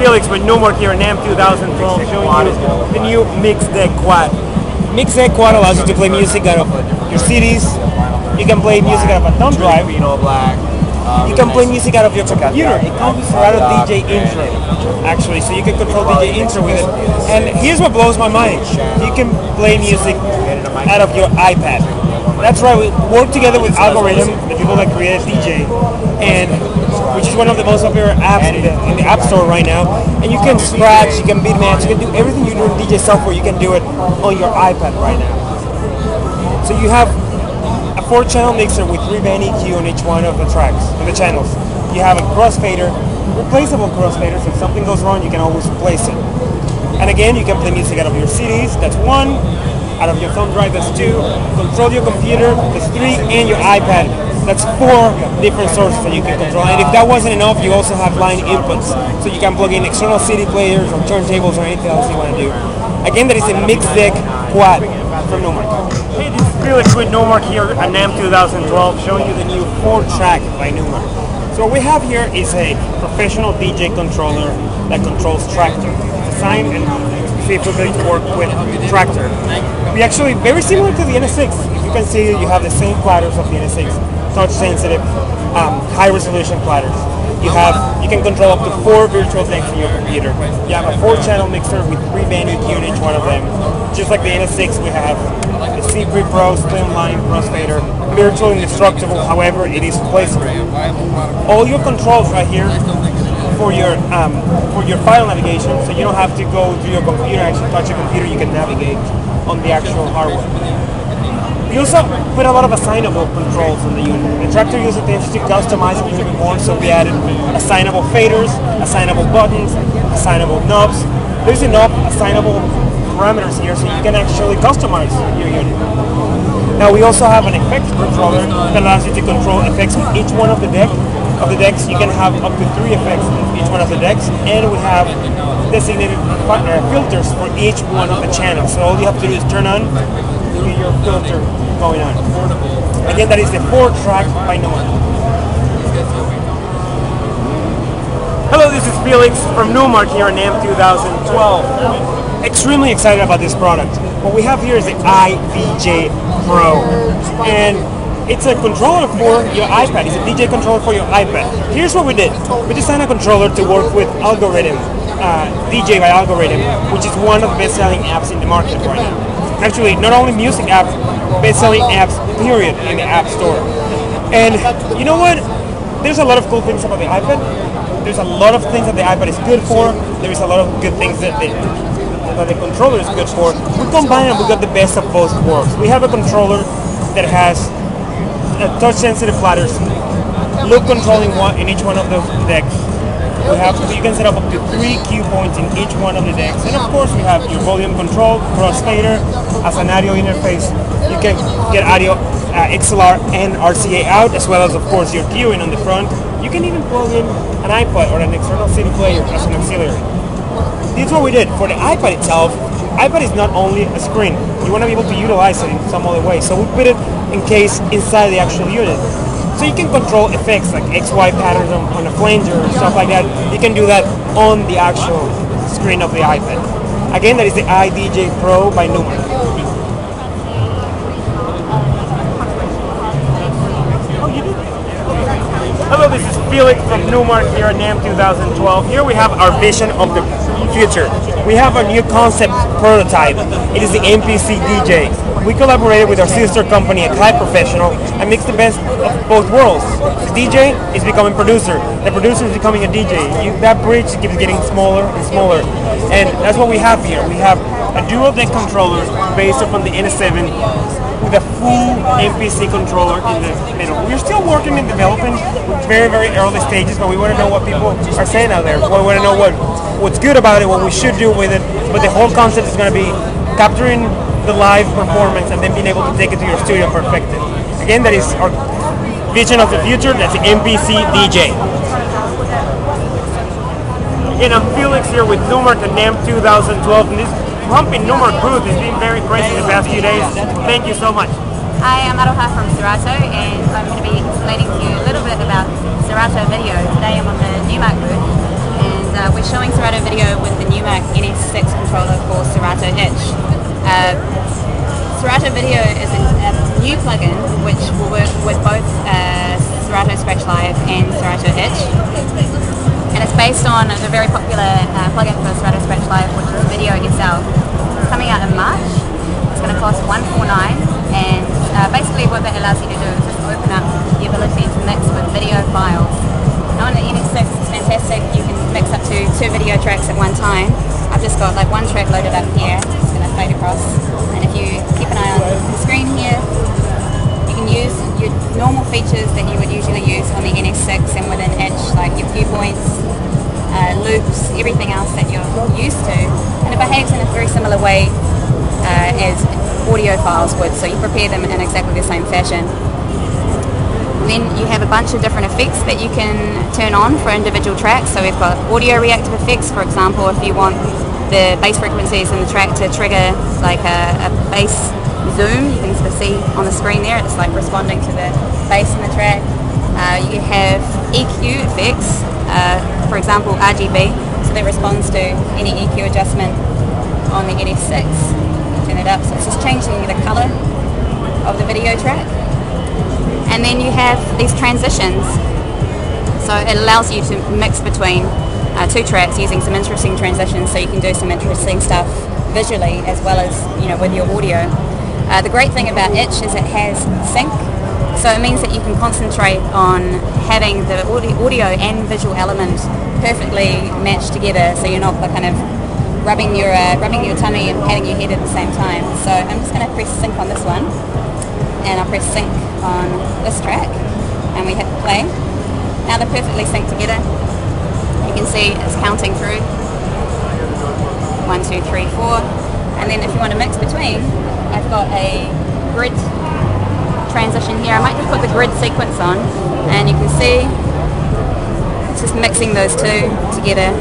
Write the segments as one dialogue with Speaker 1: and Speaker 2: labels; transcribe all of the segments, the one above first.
Speaker 1: Felix with Numark here in NAMM 2012, showing you the new Mixdeck Quad. Mixdeck Quad allows you to play music out of your CDs. You can play music out of a thumb drive. You can play music out of your computer. It comes with Serato DJ Intro, actually, so you can control DJ Intro with it. And here's what blows my mind. You can play music out of your iPad. That's right, we work together with Algorithm, the people that created DJ, and which is one of the most popular apps in the App Store right now. And you can scratch, you can beat match, you can do everything you do in DJ software, you can do it on your iPad right now. So you have a 4-channel mixer with 3-band EQ on each one of the tracks, on the channels. You have a crossfader, replaceable crossfader, so if something goes wrong, you can always replace it. And again, you can play music out of your CDs, that's 1. Out of your thumb drive, that's 2. Control your computer, that's 3. And your iPad, that's 4 different sources that you can control. And if that wasn't enough, you also have line inputs. So you can plug in external CD players or turntables or anything else you want to do. Again, that is a Mixdeck Quad from Numark. Hey, this is Felix with Numark here at NAMM 2012, showing you the new 4-track by Numark. So what we have here is a professional DJ controller that controls Tractor. Designed and specifically to work with Tractor. We actually very similar to the NS6. If you can see, you have the same platters of the NS6, touch-sensitive, high-resolution platters. You can control up to 4 virtual decks in your computer. You have a 4-channel mixer with 3-band EQ in each one of them. Just like the NS6, we have the C3 Pro Slimline crossfader, virtual indestructible. However, it is replaceable. All your controls right here for your file navigation, so you don't have to go to your computer, actually touch your computer, you can navigate on the actual hardware. We also put a lot of assignable controls on the unit. The Tractor user tends to customize it a little bit more, so we added assignable faders, assignable buttons, assignable knobs. There's enough assignable parameters here so you can actually customize your unit. Now we also have an effects controller that allows you to control effects on each one of the decks. You can have up to 3 effects on each one of the decks, and we have designated filters for each one of the channels. So all you have to do is turn on, get your filter going on. Again, that is the 4-track by Numark. Hello, this is Felix from Numark here in NAMM 2012. Extremely excited about this product. What we have here is the DJ Pro, and it's a controller for your iPad. It's a DJ controller for your iPad. Here's what we did. We designed a controller to work with Algorithm, DJ by Algorithm, which is one of the best-selling apps in the market right now. Actually, not only music apps, best-selling apps, period, in the App Store. And you know what? There's a lot of cool things about the iPad. There's a lot of things that the iPad is good for. There's a lot of good things that the controller is good for. We combine and we got the best of both worlds. We have a controller that has touch-sensitive platters, loop controlling in each one of the decks. You can set up to 3 cue points in each one of the decks, and of course we have your volume control, crossfader, as an audio interface. You can get audio XLR and RCA out, as well as of course your cueing on the front. You can even plug in an iPod or an external CD player as an auxiliary. This is what we did for the iPad itself. iPad is not only a screen. You want to be able to utilize it in some other way. So we put it encased inside the actual unit. So you can control effects like XY patterns on a flanger or stuff like that. You can do that on the actual screen of the iPad. Again, that is the DJ Pro by Numark. Hello, this is Felix from Numark here at NAMM 2012. Here we have our vision of the future. We have a new concept prototype. It is the MPC DJ. We collaborated with our sister company, High Professional, and mixed the best of both worlds. The DJ is becoming producer. The producer is becoming a DJ. That bridge keeps getting smaller and smaller. And that's what we have here. We have a dual deck controller based upon the NS7 with a full MPC controller in the middle. We're still working and developing with very, very early stages, but we want to know what people are saying out there. We want to know what's good about it, what we should do with it. But the whole concept is going to be capturing the live performance and then being able to take it to your studio and perfect it. Again, that is our vision of the future. That's the MPC DJ. Again, I'm Felix here with Numark and NAMM 2012, and this pumping Numark booth has been very crazy the past few days. Thank you so much.
Speaker 2: Hi, I'm Aroha from Serato, and I'm going to be explaining to you a little bit about Serato video. Today I'm on the Numark booth, and we're showing Serato video with the Numark-NAMM controller for Serato Itch. Serato Video is a new plugin which will work with both Serato Scratch Live and Serato Itch. And it's based on the very popular plugin for Serato Scratch Live, which is Video SL. It's coming out in March. It's going to cost $149, and basically what that allows you to do is just open up the ability to mix with video files. Now on the NS6 it's fantastic, you can mix up to 2 video tracks at one time. I've just got like 1 track loaded up here, it's going to fade across, and if you keep an eye on the screen here, you can use your normal features that you would usually use on the NS6 and within Itch, like your viewpoints, loops, everything else that you're used to, and it behaves in a very similar way as audio files would, so you prepare them in exactly the same fashion. Then you have a bunch of different effects that you can turn on for individual tracks. So we've got audio reactive effects, for example, if you want the bass frequencies in the track to trigger like a bass zoom, you can sort of see on the screen there, it's like responding to the bass in the track. You have EQ effects, for example RGB, so that responds to any EQ adjustment on the NS6. Turn it up, so it's just changing the colour of the video track. And then you have these transitions, so it allows you to mix between 2 tracks using some interesting transitions, so you can do some interesting stuff visually as well as, you know, with your audio. The great thing about Itch is it has sync, so it means that you can concentrate on having the audio and visual element perfectly matched together, so you're not kind of rubbing your tummy and patting your head at the same time. So I'm just going to press sync on this one, and I'll press sync on this track, and we hit play. Now they're perfectly synced together. You can see it's counting through 1, 2, 3, 4, and then if you want to mix between, I've got a grid transition here. I might just put the grid sequence on, and you can see it's just mixing those 2 together,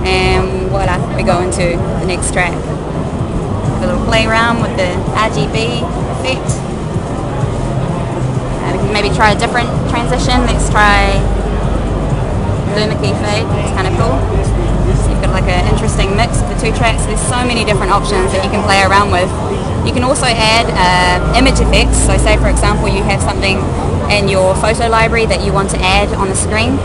Speaker 2: and voila, we go into the next track. A little play around with the RGB effect. We can maybe try a different transition. Let's try Luma key fade. It's kind of cool. So you've got like an interesting mix of the 2 tracks. There's so many different options that you can play around with. You can also add image effects. So say for example you have something in your photo library that you want to add on the screen,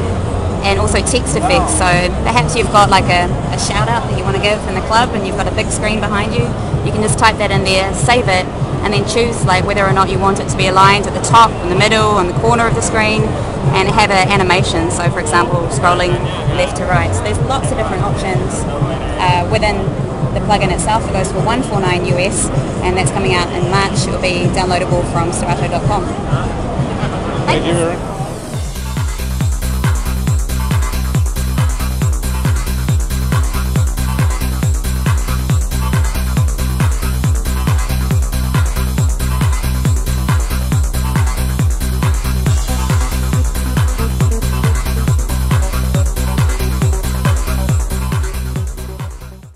Speaker 2: and also text effects. So perhaps you've got like a shout out that you want to give in the club and you've got a big screen behind you. You can just type that in there, save it, and then choose like whether or not you want it to be aligned at the top, in the middle, on the corner of the screen, and have an animation. So for example, scrolling left to right. So there's lots of different options within the plugin itself. It goes for $149 US, and that's coming out in March. It will be downloadable from Serato.com.
Speaker 3: Thank you.